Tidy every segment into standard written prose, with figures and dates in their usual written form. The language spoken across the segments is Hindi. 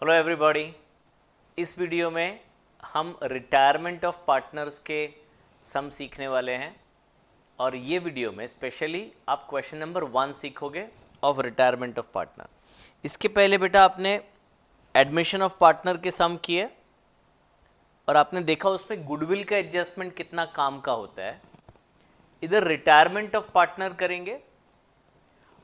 Hello everybody. इस वीडियो में हम रिटायरमेंट ऑफ पार्टनर्स के सम सीखने वाले हैं और ये वीडियो में स्पेशली आप क्वेश्चन नंबर 1 सीखोगे ऑफ रिटायरमेंट ऑफ पार्टनर। इसके पहले बेटा आपने एडमिशन ऑफ पार्टनर के सम किए और आपने देखा उसमें गुडविल का एडजस्टमेंट कितना काम का होता है। इधर रिटायरमेंट ऑफ पार्टनर करेंगे।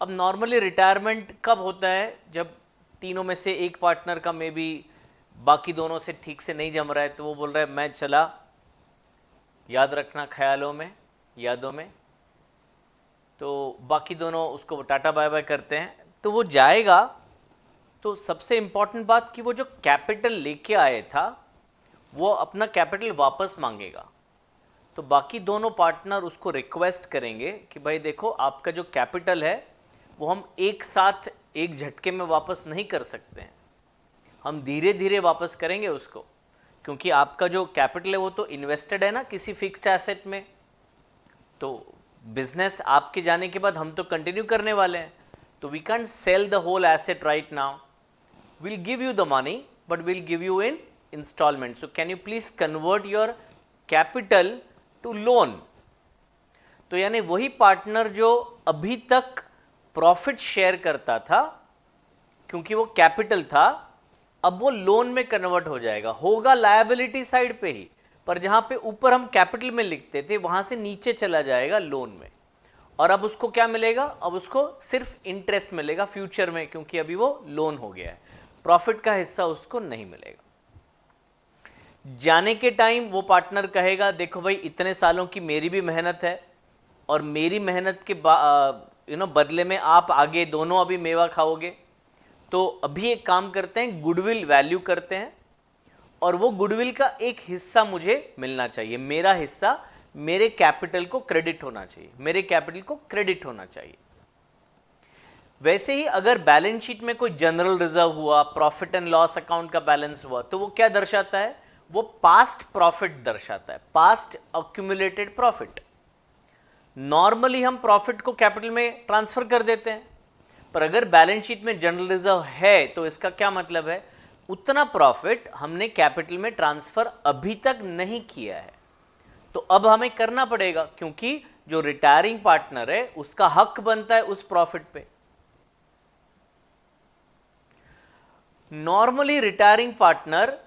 अब नॉर्मली रिटायरमेंट कब होता है? जब तीनों में से एक पार्टनर का मे बी बाकी दोनों से ठीक से नहीं जम रहा है, तो वो बोल रहा है मैं चला, याद रखना ख्यालों में यादों में, तो बाकी दोनों उसको टाटा बाय बाय करते हैं। तो वो जाएगा तो सबसे इंपॉर्टेंट बात कि वो जो कैपिटल लेके आए था वो अपना कैपिटल वापस मांगेगा। तो बाकी दोनों पार्टनर उसको रिक्वेस्ट करेंगे कि भाई देखो आपका जो कैपिटल है वो हम एक साथ एक झटके में वापस नहीं कर सकते हैं, हम धीरे धीरे वापस करेंगे उसको, क्योंकि आपका जो कैपिटल है वो तो इन्वेस्टेड है ना किसी फिक्स्ड एसेट में। तो बिजनेस आपके जाने के बाद हम तो कंटिन्यू करने वाले हैं, तो we can't sell the whole asset right now. Will give you the money but will give you in instalment. So can you please convert your capital to loan. तो यानी वही पार्टनर जो अभी तक प्रॉफिट शेयर करता था क्योंकि वो कैपिटल था, अब वो लोन में कन्वर्ट हो जाएगा। होगा लायबिलिटी साइड पे ही, पर जहां पे ऊपर हम कैपिटल में लिखते थे वहां से नीचे चला जाएगा लोन में। और अब उसको क्या मिलेगा? अब उसको सिर्फ इंटरेस्ट मिलेगा फ्यूचर में, क्योंकि अभी वो लोन हो गया है। प्रॉफिट का हिस्सा उसको नहीं मिलेगा। जाने के टाइम वो पार्टनर कहेगा देखो भाई इतने सालों की मेरी भी मेहनत है और मेरी मेहनत के बदले में आप आगे दोनों अभी मेवा खाओगे, तो अभी एक काम करते हैं, गुडविल वैल्यू करते हैं और वो गुडविल का एक हिस्सा मुझे मिलना चाहिए। मेरा हिस्सा मेरे कैपिटल को क्रेडिट होना चाहिए, मेरे कैपिटल को क्रेडिट होना चाहिए। वैसे ही अगर बैलेंस शीट में कोई जनरल रिजर्व हुआ, प्रॉफिट एंड लॉस अकाउंट का बैलेंस हुआ, तो वो क्या दर्शाता है? वो पास्ट प्रॉफिट दर्शाता है, पास्ट अक्यूमुलेटेड प्रॉफिट। नॉर्मली हम प्रॉफिट को कैपिटल में ट्रांसफर कर देते हैं, पर अगर बैलेंस शीट में जनरल रिजर्व है तो इसका क्या मतलब है? उतना प्रॉफिट हमने कैपिटल में ट्रांसफर अभी तक नहीं किया है, तो अब हमें करना पड़ेगा, क्योंकि जो रिटायरिंग पार्टनर है उसका हक बनता है उस प्रॉफिट पे। नॉर्मली रिटायरिंग पार्टनर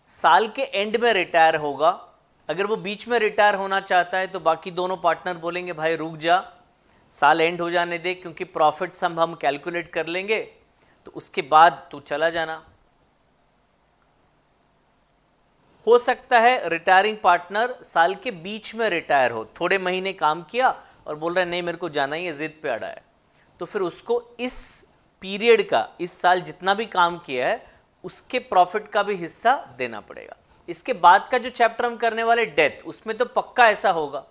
साल के एंड में रिटायर होगा। अगर वो बीच में रिटायर होना चाहता है तो बाकी दोनों पार्टनर बोलेंगे भाई रुक जा, साल एंड हो जाने दे, क्योंकि प्रॉफिट सम हम कैलकुलेट कर लेंगे, तो उसके बाद तू चला जाना। हो सकता है रिटायरिंग पार्टनर साल के बीच में रिटायर हो, थोड़े महीने काम किया और बोल रहा है नहीं मेरे को जाना ही है, जिद पे अड़ा है, तो फिर उसको इस पीरियड का, इस साल जितना भी काम किया है उसके प्रॉफिट का भी हिस्सा देना पड़ेगा। इसके बाद का जो चैप्टर हम करने वाले डेथ, उसमें तो पक्का ऐसा होगा।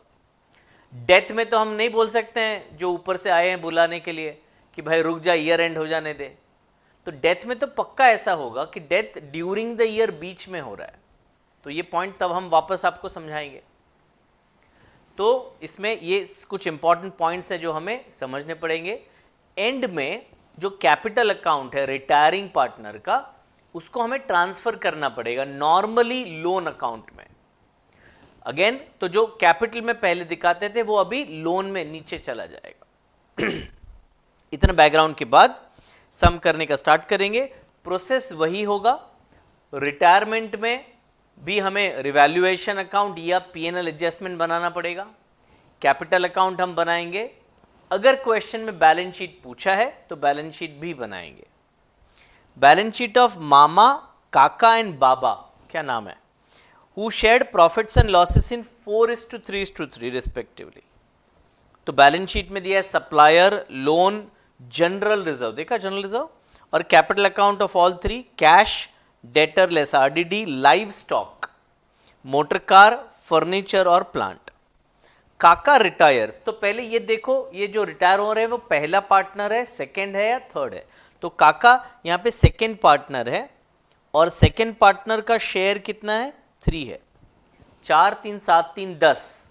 डेथ में तो हम नहीं बोल सकते हैं जो ऊपर से आए हैं बुलाने के लिए कि भाई रुक जा ईयर एंड हो जाने दे। तो डेथ में तो पक्का ऐसा होगा कि डेथ ड्यूरिंग द ईयर बीच में हो रहा है। तो ये पॉइंट तब हम वापस आपको समझाएंगे। तो इसमें ये कुछ इंपॉर्टेंट पॉइंट्स हैं जो हमें समझने पड़ेंगे। एंड में जो कैपिटल अकाउंट है रिटायरिंग पार्टनर का, उसको हमें ट्रांसफर करना पड़ेगा नॉर्मली लोन अकाउंट में। अगेन तो जो कैपिटल में पहले दिखाते थे वो अभी लोन में नीचे चला जाएगा। इतना बैकग्राउंड के बाद सम करने का स्टार्ट करेंगे। प्रोसेस वही होगा। रिटायरमेंट में भी हमें रिवैल्यूएशन अकाउंट या पीएनएल एडजस्टमेंट बनाना पड़ेगा। कैपिटल अकाउंट हम बनाएंगे। अगर क्वेश्चन में बैलेंस शीट पूछा है तो बैलेंस शीट भी बनाएंगे। बैलेंस शीट ऑफ मामा, काका एंड बाबा, क्या नाम है, who shared profits and losses in 4:3:3 respectively। तो बैलेंस शीट में दिया है सप्लायर, लोन, जनरल रिजर्व, देखा जनरल रिजर्व, और capital account of all three, cash, debtor less RDD, live stock, motor car, furniture और प्लांट। काका रिटायर्स, तो पहले ये देखो ये जो रिटायर हो रहे हैं वो पहला पार्टनर है, सेकेंड है या थर्ड है? तो काका यहां पे सेकेंड पार्टनर है और सेकेंड पार्टनर का शेयर कितना है? 3 है। 4 3 7 3 10,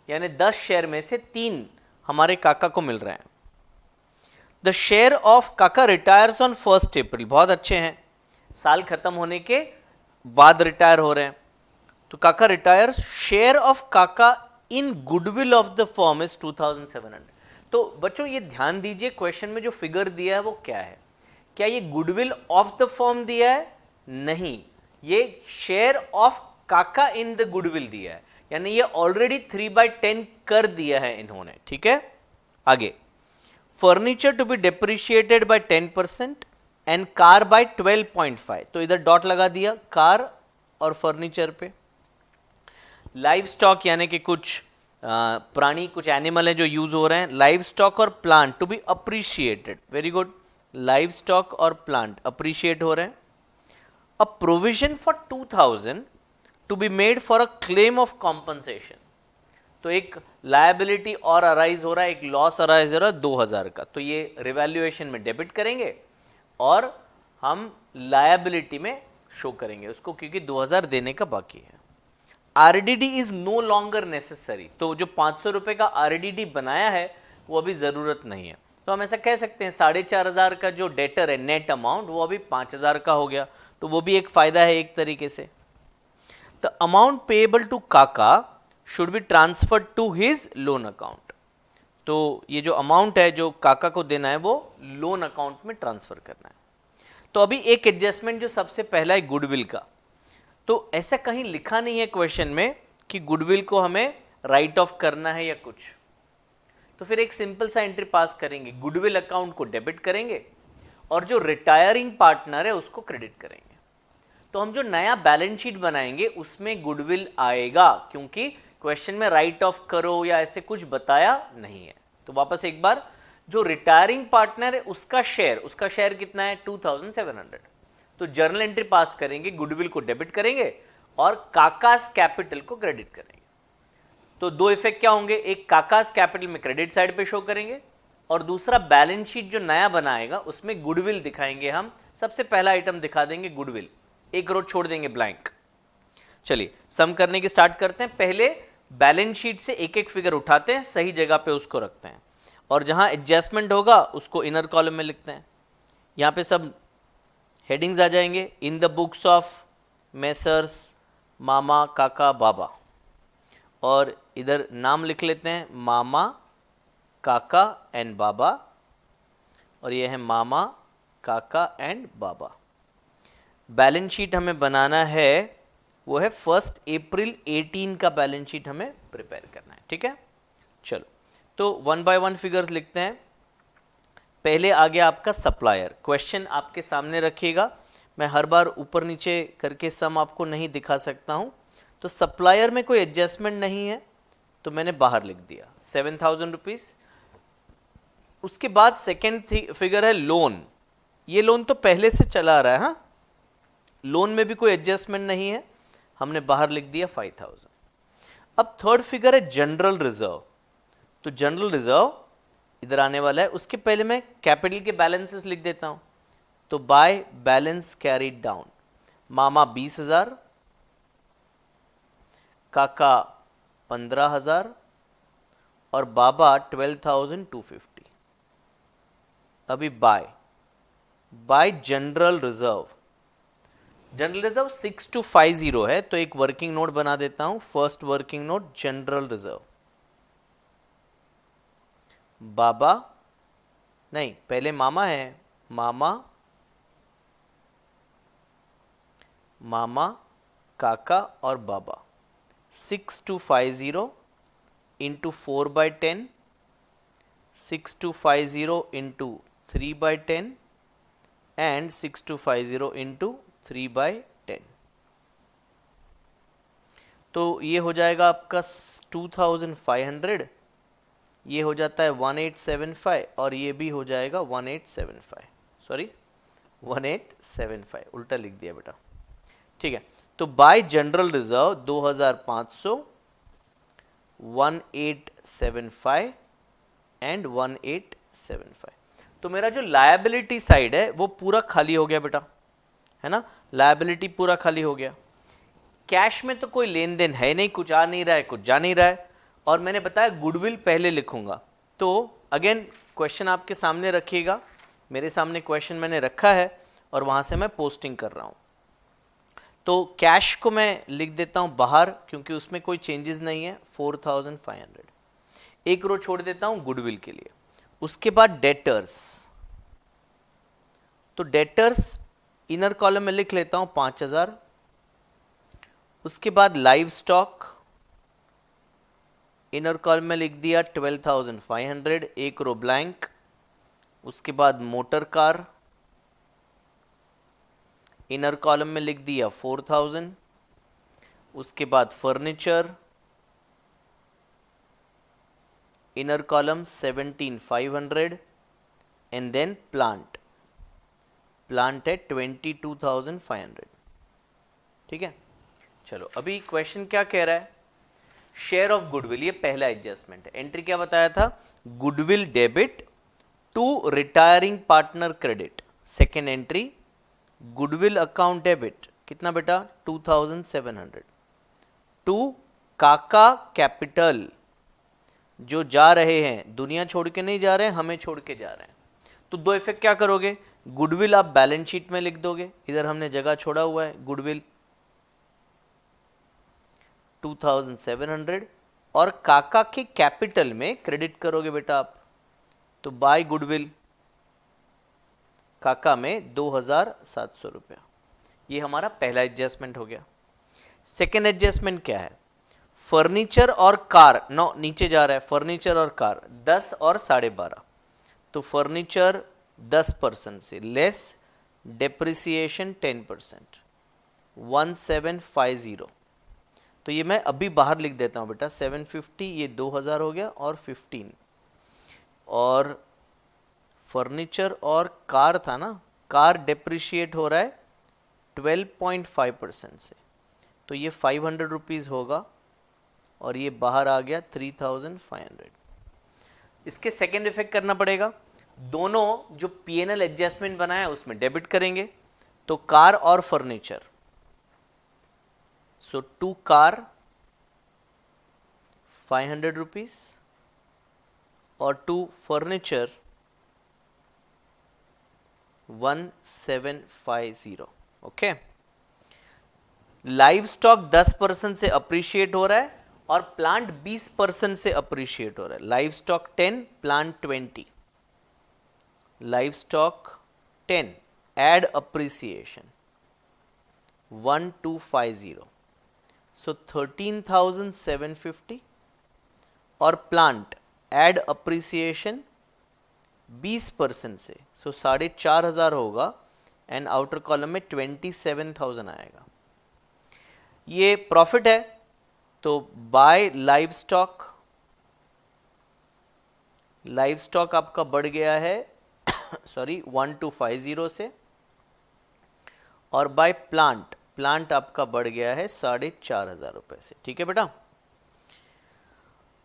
यानी 10 शेयर में से 3 हमारे काका को मिल रहे हैं। द शेयर ऑफ काका रिटायर्स ऑन 1 अप्रैल, बहुत अच्छे हैं। साल खत्म होने के बाद रिटायर हो रहे हैं। तो काका रिटायर, शेयर ऑफ काका in goodwill of the firm is 2700। तो बच्चों ये ध्यान दीजिए, क्वेश्चन में जो फिगर दिया है वो क्या है, क्या ये गुडविल ऑफ द फर्म दिया है? नहीं, ये शेयर ऑफ काका इन द गुडविल दिया है, यानी ये ऑलरेडी 3/10 कर दिया है इन्होंने। ठीक है, आगे, furniture to be depreciated by 10% and car by 12.5। तो इधर डॉट लगा दिया कार और फर्नीचर पे। लाइव स्टॉक यानी कि कुछ प्राणी, कुछ एनिमल है जो यूज हो रहे हैं। लाइव स्टॉक और plant to be appreciated, very good, livestock और प्लांट अप्रिशिएट हो रहे हैं। A provision for 2000 to be made for a claim of compensation. तो एक लायबिलिटी और अराइज हो रहा है, एक लॉस अराइज हो रहा है 2000 का, तो ये रिवैल्यूएशन में डेबिट करेंगे और हम लायबिलिटी में शो करेंगे उसको, क्योंकि 2000 देने का बाकी है। RDD is no longer necessary, तो जो 500 रुपए का आरडीडी बनाया है वो अभी जरूरत नहीं है। तो हम ऐसा कह सकते हैं 4500 का जो डेटर है नेट अमाउंट, वो अभी 5000 का हो गया, तो वो भी एक फायदा है एक तरीके से। द अमाउंट पेएबल टू काका should be transferred to his loan account. तो ये जो अमाउंट है जो काका को देना है वो लोन अकाउंट में ट्रांसफर करना है। तो अभी एक एडजस्टमेंट जो सबसे पहला है गुडविल का, तो ऐसा कहीं लिखा नहीं है क्वेश्चन में कि गुडविल को हमें राइट ऑफ करना है या कुछ, तो फिर एक सिंपल सा एंट्री पास करेंगे, गुडविल अकाउंट को डेबिट करेंगे और जो रिटायरिंग पार्टनर है उसको क्रेडिट करेंगे। तो हम जो नया बैलेंस शीट बनाएंगे उसमें गुडविल आएगा, क्योंकि क्वेश्चन में राइट ऑफ करो या ऐसे कुछ बताया नहीं है। तो वापस एक बार, जो रिटायरिंग पार्टनर है उसका शेयर कितना है 2700। तो जर्नल एंट्री पास करेंगे, गुडविल को डेबिट करेंगे और काकास कैपिटल को क्रेडिट करेंगे। तो दो इफेक्ट क्या होंगे, एक काकास कैपिटल में क्रेडिट साइड पे शो करेंगे और दूसरा बैलेंस शीट जो नया बनाएगा उसमें गुडविल दिखाएंगे हम। सबसे पहला आइटम दिखा देंगे गुडविल, एक रो छोड़ देंगे ब्लैंक। चलिए सम करने की स्टार्ट करते हैं। पहले बैलेंस शीट से एक एक फिगर उठाते हैं, सही जगह पे उसको रखते हैं और जहां एडजस्टमेंट होगा उसको इनर कॉलम में लिखते हैं। यहां पे सब हेडिंग्स आ जाएंगे, in the books of messrs Mama Kaka Baba, और इधर नाम लिख लेते हैं मामा काका एंड बाबा, और ये है मामा काका एंड बाबा। बैलेंस शीट हमें बनाना है वो है 1 अप्रैल 18 का बैलेंस शीट हमें प्रिपेयर करना है। ठीक है, चलो तो 1 बाय 1 फिगर्स लिखते हैं। पहले आ गया आपका सप्लायर। क्वेश्चन आपके सामने रखिएगा, मैं हर बार ऊपर नीचे करके सम आपको नहीं दिखा सकता हूं। तो सप्लायर में कोई एडजस्टमेंट नहीं है तो मैंने बाहर लिख दिया 7000 रुपीज। उसके बाद सेकेंड फिगर है लोन। ये लोन तो पहले से चला रहा है, हाँ, लोन में भी कोई एडजस्टमेंट नहीं है, हमने बाहर लिख दिया 5000। अब थर्ड फिगर है जनरल रिजर्व। तो जनरल रिजर्व इधर आने वाला है, उसके पहले मैं कैपिटल के बैलेंसेस लिख देता हूं। तो by balance carried down, Mama 20,000, Kaka 15,000 और बाबा 12,250। अभी by general reserve, general reserve 6250 है, तो एक वर्किंग नोट बना देता हूं। First working note general reserve, Baba नहीं, पहले मामा है, मामा काका और Baba. 6250 into 4/10, 6250 into 3/10 and 6250 into 3/10। तो ये हो जाएगा आपका 2500, ये हो जाता है 1875 और ये भी हो जाएगा 1875, सॉरी 1875, उल्टा लिख दिया बेटा। ठीक है, तो बाय जनरल रिजर्व 2500, 1875 एंड 1875। तो मेरा जो लायबिलिटी साइड है वो पूरा खाली हो गया बेटा, है ना, लायबिलिटी पूरा खाली हो गया। कैश में तो कोई लेन देन है नहीं, कुछ आ नहीं रहा है, कुछ जा नहीं रहा है, और मैंने बताया गुडविल पहले लिखूंगा। तो अगेन क्वेश्चन आपके सामने रखिएगा, मेरे सामने क्वेश्चन मैंने रखा है और वहां से मैं पोस्टिंग कर रहा हूं। तो कैश को मैं लिख देता हूं बाहर क्योंकि उसमें कोई चेंजेस नहीं है, 4500। एक रो छोड़ देता हूं गुडविल के लिए। उसके बाद डेटर्स, तो डेटर्स इनर कॉलम में लिख लेता हूं 5000। उसके बाद लाइव स्टॉक इनर कॉलम में लिख दिया 12500, एक रो ब्लैंक। उसके बाद मोटर कार इनर कॉलम में लिख दिया 4000। उसके बाद furniture inner column 17500 and then plant है 22500। ठीक है, चलो अभी क्वेश्चन क्या कह रहा है, शेयर ऑफ गुडविल, ये पहला एडजस्टमेंट है। एंट्री क्या बताया था, goodwill debit to retiring partner credit. Second entry goodwill account debit, कितना बेटा 2700 टू काका कैपिटल, जो जा रहे हैं, दुनिया छोड़ के नहीं जा रहे हैं, हमें छोड़ के जा रहे हैं। तो दो इफेक्ट क्या करोगे, गुडविल आप बैलेंस शीट में लिख दोगे, इधर हमने जगह छोड़ा हुआ है गुडविल 2700, और काका के कैपिटल में क्रेडिट करोगे बेटा आप, तो बाय गुडविल काका में 2700 रुपया। ये हमारा पहला एडजस्टमेंट हो गया। सेकेंड एडजस्टमेंट क्या है, फर्नीचर और कार, नो नीचे जा रहा है, फर्नीचर और कार 10 और 12.5, तो फर्नीचर 10% से लेस डेप्रिसिएशन 10%, 1750। तो ये मैं अभी बाहर लिख देता हूं बेटा 750, ये 2000 हो गया और 15, और फर्नीचर और कार था ना, कार डेप्रिशिएट हो रहा है 12.5% से, तो ये 500 रुपीज़ होगा और ये बाहर आ गया 3500। इसके सेकेंड इफेक्ट करना पड़ेगा, दोनों जो पीएनएल एडजस्टमेंट बनाया है उसमें डेबिट करेंगे, तो कार और furniture, so to car 500 rupees और to furniture 1750। Okay, live stock 10% से अप्रिशिएट हो रहा है और प्लांट 20% से अप्रिशिएट हो रहा है। Live stock 10, plant 20, live stock 10 add appreciation 1250, so 13,750, और प्लांट एड अप्रिसिएशन 20% से, सो 4500 होगा, एंड आउटर कॉलम में 27,000 आएगा। ये प्रॉफिट है, तो by live stock, live stock आपका बढ़ गया है सॉरी 1250 से, और बाय प्लांट, प्लांट आपका बढ़ गया है 4500 रुपए से। ठीक है बेटा,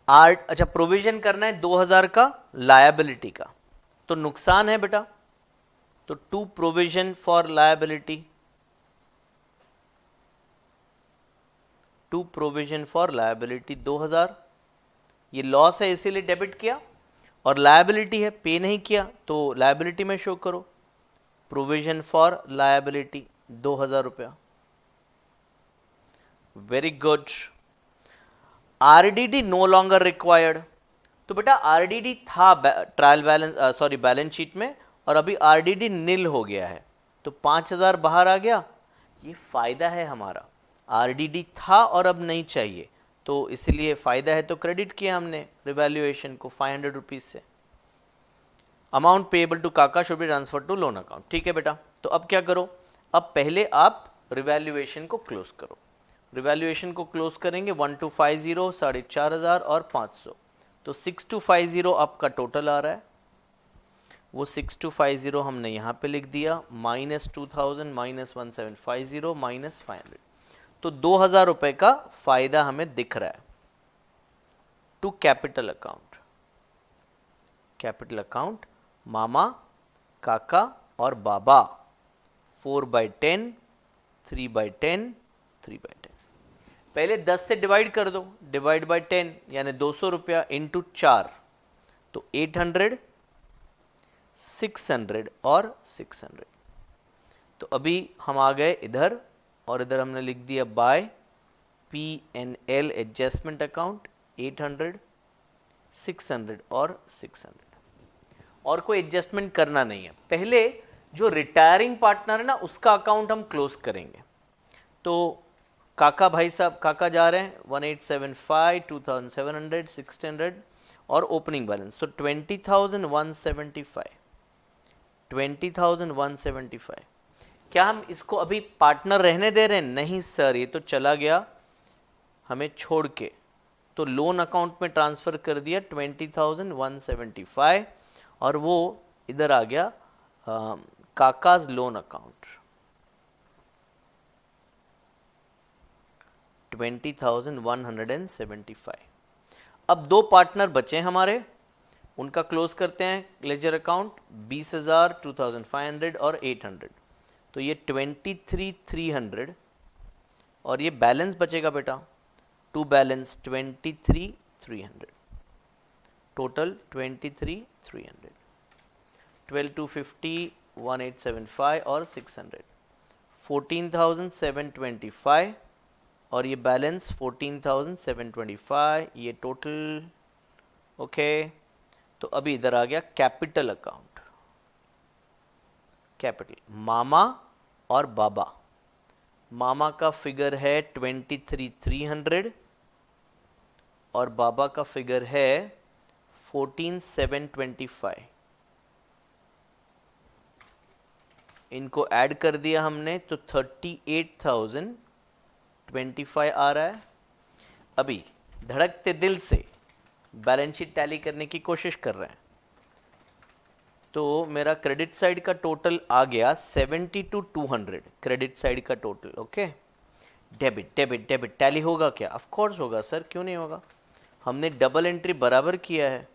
अच्छा प्रोविजन करना है 2000 का लायबिलिटी का, तो नुकसान है बेटा, तो to provision for liability, to provision for liability 2000, ये लॉस है इसीलिए डेबिट किया, और लायबिलिटी है पे नहीं किया तो लायबिलिटी में शो करो, प्रोविजन फॉर लायबिलिटी 2000 रुपया। Very good. RDD no longer required, तो बेटा आरडीडी था trial balance sorry balance sheet में, और अभी आरडीडी नील हो गया है, तो 5000 बाहर आ गया। ये फायदा है हमारा, आरडीडी था और अब नहीं चाहिए, तो इसलिए फायदा है, तो क्रेडिट किया हमने रिवैल्यूएशन को 500 रुपीज से। अमाउंट पेएबल टू काका should be transfer to loan account. ठीक है बेटा, तो अब क्या करो, अब पहले आप रिवैल्यूएशन को क्लोज करो। रिवैल्यूएशन को क्लोज करेंगे 1250, 4500 और 500, तो 6250 आपका टोटल आ रहा है। वो 6250 हमने यहाँ पे लिख दिया, -2000 -1750 -500, तो 2000 रुपए का फायदा हमें दिख रहा है to capital account. Capital account Mama, Kaka और बाबा 4/10, 3/10, 3/10। पहले 10 से डिवाइड कर दो, डिवाइड बाय 10 यानी 200 रुपया इंटू 4, तो 800, 600 और 600। तो अभी हम आ गए इधर और इधर हमने लिख दिया बाय P&L एडजस्टमेंट अकाउंट 800, 600 और 600, और कोई एडजस्टमेंट करना नहीं है। पहले जो रिटायरिंग पार्टनर है ना उसका अकाउंट हम क्लोज करेंगे। तो काका भाई साहब, काका जा रहे हैं 1875, 2700, 1600 और ओपनिंग बैलेंस, तो 20,175, 20,175। क्या हम इसको अभी पार्टनर रहने दे रहे हैं? नहीं सर, ये तो चला गया हमें छोड़ के, तो लोन अकाउंट में ट्रांसफर कर दिया 20,175 और वो इधर आ गया काकाज लोन अकाउंट 20,175। अब दो पार्टनर बचे हमारे, उनका क्लोज करते हैं लेजर अकाउंट 20,000, 2,500 और 800, तो ये 23,300 और ये बैलेंस बचेगा बेटा टू बैलेंस 23,300, टोटल 23,300, 12,250, 1,875 और 600, 14,725 और ये बैलेंस 14,725, ये टोटल ओके। तो अभी इधर आ गया कैपिटल अकाउंट, कैपिटल मामा और बाबा। मामा का फिगर है 23,300 और बाबा का फिगर है 14,725। इनको ऐड कर दिया हमने तो 38,025 आ रहा है। अभी धड़कते दिल से बैलेंस शीट टैली करने की कोशिश कर रहे हैं, तो मेरा क्रेडिट साइड का टोटल आ गया 72,200, क्रेडिट साइड का total okay. Debit debit debit tally होगा क्या? ऑफ कोर्स होगा सर, क्यों नहीं होगा, हमने डबल एंट्री बराबर किया है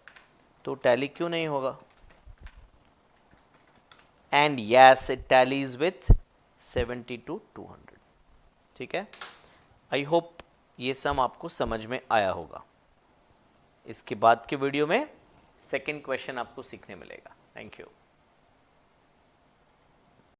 तो टैली क्यों नहीं होगा। And yes it tallies with 72,200, ठीक है। आई होप ये सम आपको समझ में आया होगा। इसके बाद के वीडियो में सेकंड क्वेश्चन आपको सीखने मिलेगा। Thank you.